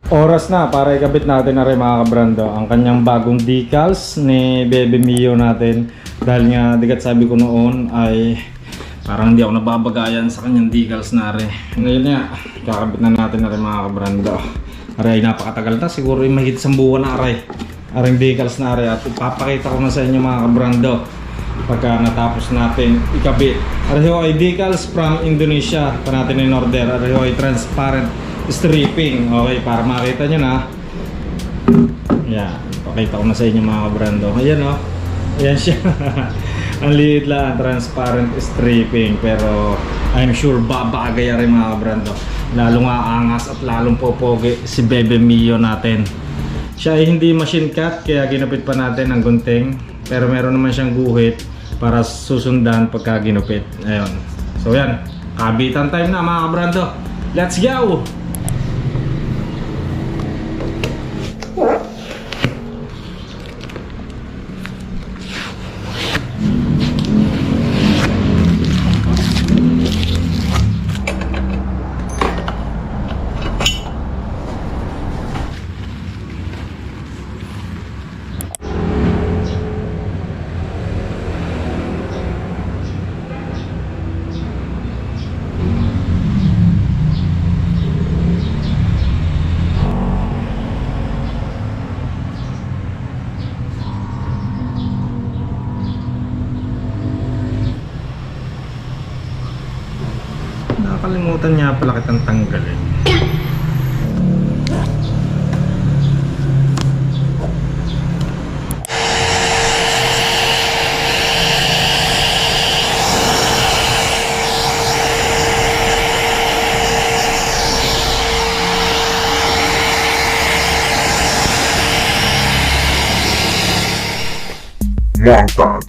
Oras na para ikabit natin na rin mga kabrando ang kanyang bagong decals ni Bebe Mio natin. Dahil nga digat sabi ko noon ay parang hindi ako nababagayan sa kanyang decals na rin. Ngayon nga kakabit na natin na rin mga kabrando. Aray napakatagal na, siguro yung mahigit 1 buwan na aray. Aring decals na aray at ipapakita ko na sa inyo mga kabrando pagka natapos natin ikabit. Aray ho ay decals from Indonesia pa natin in order. Aray ho ay transparent stripping. Okay, para makita nyo na. Yan, pakita ko na sa inyo mga kabrando. Ayan o, ayan siya. Ang liit lang, transparent stripping. Pero I'm sure babagay rin mga kabrando. Lalong aangas at lalong popogi si Bebe Mio natin. Siya ay hindi machine cut, kaya ginupit pa natin ang gunting. Pero meron naman siyang guhit para susundan pagka ginupit. Ayun. So yan, kabitan time na mga kabrando. Let's go! Nakakalimutan niya pala kitang tanggalin. Mantap.